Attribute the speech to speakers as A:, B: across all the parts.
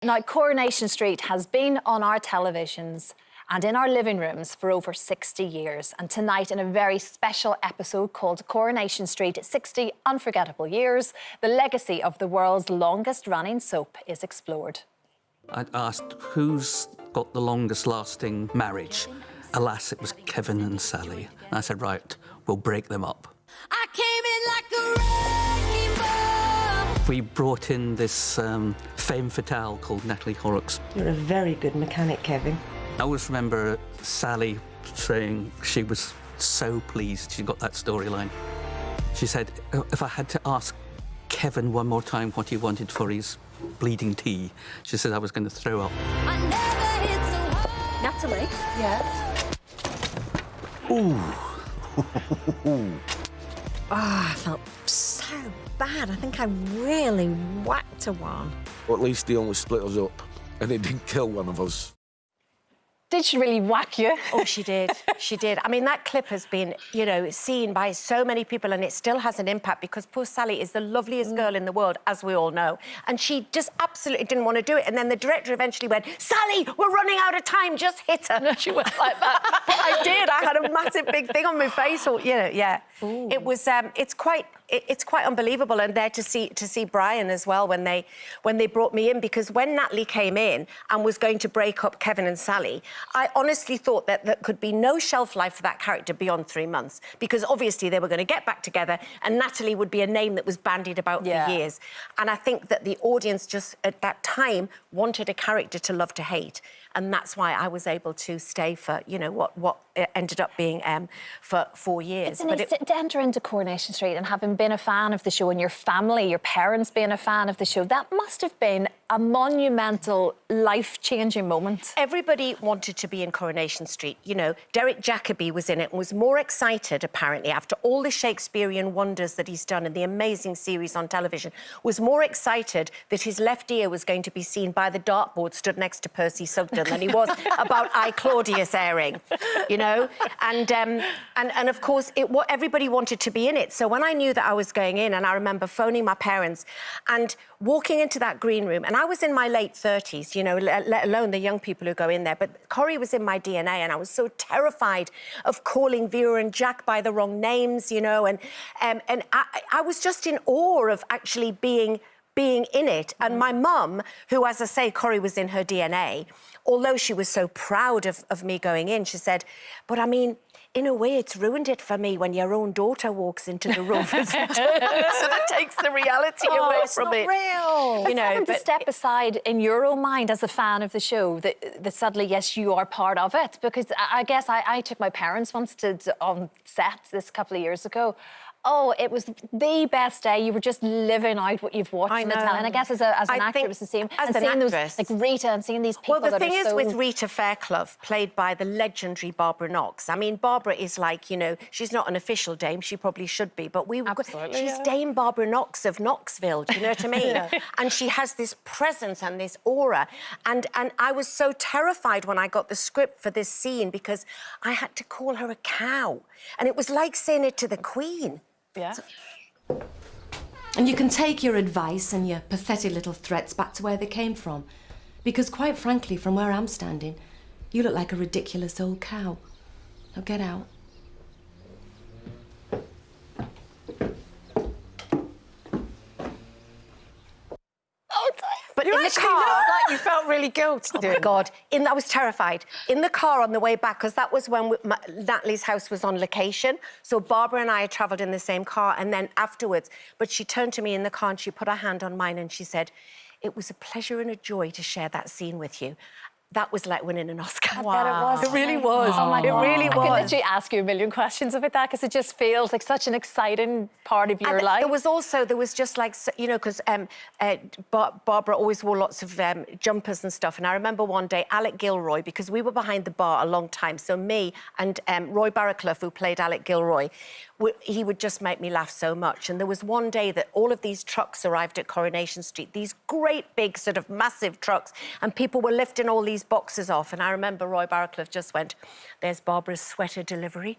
A: Now, Coronation Street has been on our televisions and in our living rooms for over 60 years. And tonight, in a very special episode called Coronation Street, 60 Unforgettable Years, the legacy of the world's longest-running soap is explored.
B: I asked, who's got the longest-lasting marriage? Alas, it was Kevin and Sally. And I said, right, we'll break them up.
C: I came in like a wrecking ball.
B: We brought in this femme fatale called Natalie Horrocks.
D: You're a very good mechanic, Kevin.
B: I always remember Sally saying she was so pleased she got that storyline. She said, if I had to ask Kevin one more time what he wanted for his bleeding tea, she said I was going to throw up.
C: I never hit so hard.
A: Natalie?
D: Yeah?
B: Ooh.
D: I felt so bad. I think I really whacked her one.
E: Well, at least he only split us up, and it didn't kill one of us.
A: Did she really whack you?
F: Oh, she did. She did. I mean, that clip has been, you know, seen by so many people, and it still has an impact because poor Sally is the loveliest girl in the world, as we all know. And she just absolutely didn't want to do it. And then the director eventually went, Sally, we're running out of time, just hit her. She went like that. But I did. I had a massive big thing on my face, or, you know, yeah. Ooh. It was, it's quite unbelievable. And there to see Brian as well when they brought me in, because when Natalie came in and was going to break up Kevin and Sally, I honestly thought that there could be no shelf life for that character beyond 3 months, because obviously they were going to get back together and Natalie would be a name that was bandied about for years. And I think that the audience just at that time wanted a character to love to hate. And that's why I was able to stay for, you know, what it ended up being for 4 years.
A: Denise, to enter into Coronation Street and having been a fan of the show, and your family, your parents being a fan of the show, that must have been a monumental, life-changing moment.
F: Everybody wanted to be in Coronation Street. You know, Derek Jacobi was in it and was more excited, apparently, after all the Shakespearean wonders that he's done and the amazing series on television, was more excited that his left ear was going to be seen by the dartboard stood next to Percy Sugden than he was about I, Claudius airing, you know? And of course, everybody wanted to be in it. So when I knew that I was going in, and I remember phoning my parents and walking into that green room, and I was in my late 30s, you know, let alone the young people who go in there, but Corrie was in my DNA, and I was so terrified of calling Vera and Jack by the wrong names, you know, and I was just in awe of actually being in it. And my mum, who, as I say, Corrie was in her DNA, although she was so proud of me going in, she said, but I mean, in a way, it's ruined it for me when your own daughter walks into the room. So that takes the reality away from it.
A: Real.
F: You know,
A: but to step aside in your own mind as a fan of the show, that suddenly, yes, you are part of it. Because I guess I took my parents once on set this couple of years ago. Oh, it was the best day. You were just living out what you've watched in the tele. And I guess as an actor, it was the same.
F: As
A: and
F: an
A: seeing
F: actress,
A: those, like Rita, and seeing these people.
F: Well, the thing is
A: so...
F: with Rita Fairclough, played by the legendary Barbara Knox. I mean, Barbara is like, you know, she's not an official Dame. She probably should be, but she's Dame Barbara Knox of Knoxville. Do you know what I mean? And she has this presence and this aura. And I was so terrified when I got the script for this scene because I had to call her a cow, and it was like saying it to the Queen.
A: Yeah.
G: And you can take your advice and your pathetic little threats back to where they came from. Because quite frankly, from where I'm standing, you look like a ridiculous old cow. Now get out.
F: But in the car,
D: like you felt really guilty.
F: oh my God, I was terrified. In the car on the way back, because that was when Natalie's house was on location. So Barbara and I had travelled in the same car, and then afterwards, but she turned to me in the car and she put her hand on mine and she said, "It was a pleasure and a joy to share that scene with you." That was like winning an Oscar.
A: Wow. I bet it was.
F: It really was.
A: Oh my God.
F: It really was.
A: I could literally ask you a million questions about that, because it just feels like such an exciting part of your life.
F: There was just like, you know, because Barbara always wore lots of jumpers and stuff. And I remember one day, Alec Gilroy, because we were behind the bar a long time, so me and Roy Barraclough, who played Alec Gilroy, he would just make me laugh so much. And there was one day that all of these trucks arrived at Coronation Street, these great big sort of massive trucks, and people were lifting all these boxes off. And I remember Roy Barraclough just went, "There's Barbara's sweater delivery."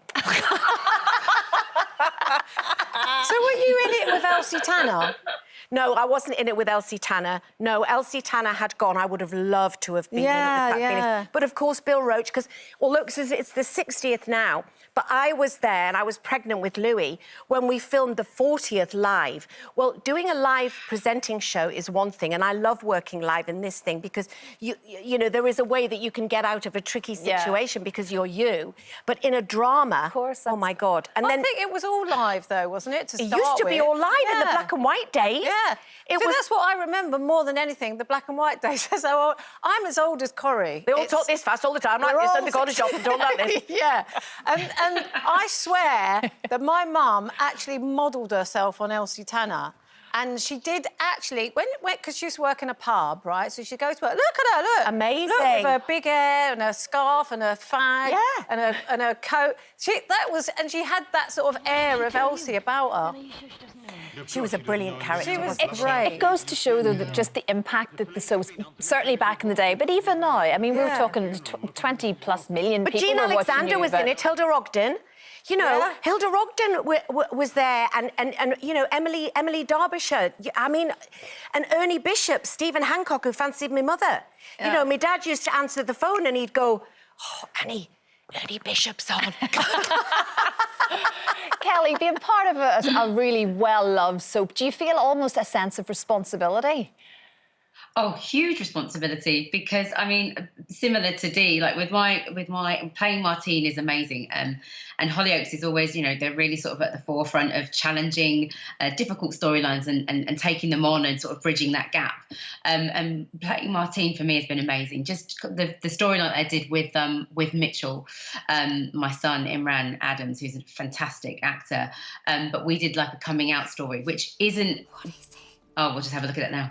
D: So were you in it with Elsie Tanner?
F: No, I wasn't in it with Elsie Tanner. No, Elsie Tanner had gone. I would have loved to have been in it with Pat Phoenix. But of course, Bill Roach, because although it's the 60th now, but I was there and I was pregnant with Louis when we filmed the 40th live. Well, doing a live presenting show is one thing, and I love working live in this thing because, you know, there is a way that you can get out of a tricky situation because you're you. But in a drama,
A: of course,
F: oh my God. And
H: Well,
F: then
H: I think it was all live, though, wasn't it, to
F: it
H: start
F: used to be
H: with?
F: all live in the black and white days.
H: Yeah.
F: It
H: So
F: was...
H: that's what I remember more than anything, the black and white days. So I'm as old as Corrie.
F: They all talk this fast all the time, like this, and they go to shop and talk like this.
H: Yeah. And I swear that my mum actually modelled herself on Elsie Tanner. And she did actually, because she used to work in a pub, right? So she'd go to work, look at her, look.
F: Amazing.
H: Look, with her big hair and her scarf and her fag and her coat. And she had that sort of air of Elsie about her.
F: She was a brilliant character.
H: She was
F: wasn't
A: It goes to show, though, that just the impact that the soaps, certainly back in the day, but even now, I mean, we were talking 20+ million
F: But
A: people
F: Jean
A: were watching
F: Alexander
A: you,
F: was in it, Hilda Ogden. You know, Hilda Ogden was there, and you know, Emily Derbyshire. I mean, and Ernie Bishop, Stephen Hancock, who fancied my mother. You know, my dad used to answer the phone and he'd go, "Oh, Annie, Ernie Bishop's on."
A: Kelly, being part of a really well-loved soap, do you feel almost a sense of responsibility?
I: Oh, huge responsibility, because I mean, similar to Dee, like with my playing Martine is amazing, and Hollyoaks is always, you know, they're really sort of at the forefront of challenging difficult storylines and taking them on and sort of bridging that gap. And playing Martine for me has been amazing. Just the storyline I did with Mitchell, my son Imran Adams, who's a fantastic actor, but we did like a coming out story, which isn't.
G: What is it?
I: Oh, we'll just have a look at it now.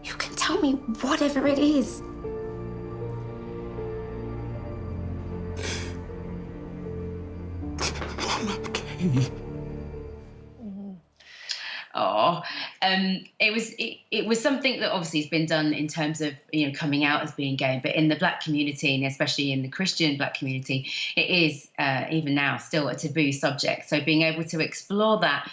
G: You can tell me whatever it is.
I: Oh, it was something that obviously has been done in terms of, you know, coming out as being gay, but in the Black community, and especially in the Christian Black community, it is even now still a taboo subject. So being able to explore that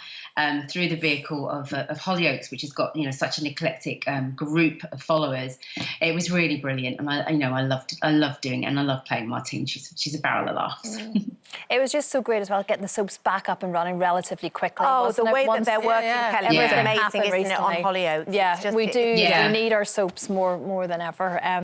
I: through the vehicle of Hollyoaks, which has got, you know, such an eclectic group of followers, it was really brilliant, and I loved doing it, and I love playing Martine. She's a barrel of laughs.
A: It was just so great as well, getting the soaps back up and running relatively quickly.
F: Oh, the
A: wasn't it?
F: way that
A: Once
F: they're working, Kelly,
A: everything
F: is amazing,
A: happened
F: isn't it, on
A: recently.
F: Hollyoaks?
A: Yeah,
F: It's just-
A: we do.
I: Yeah.
A: We need our soaps more than ever.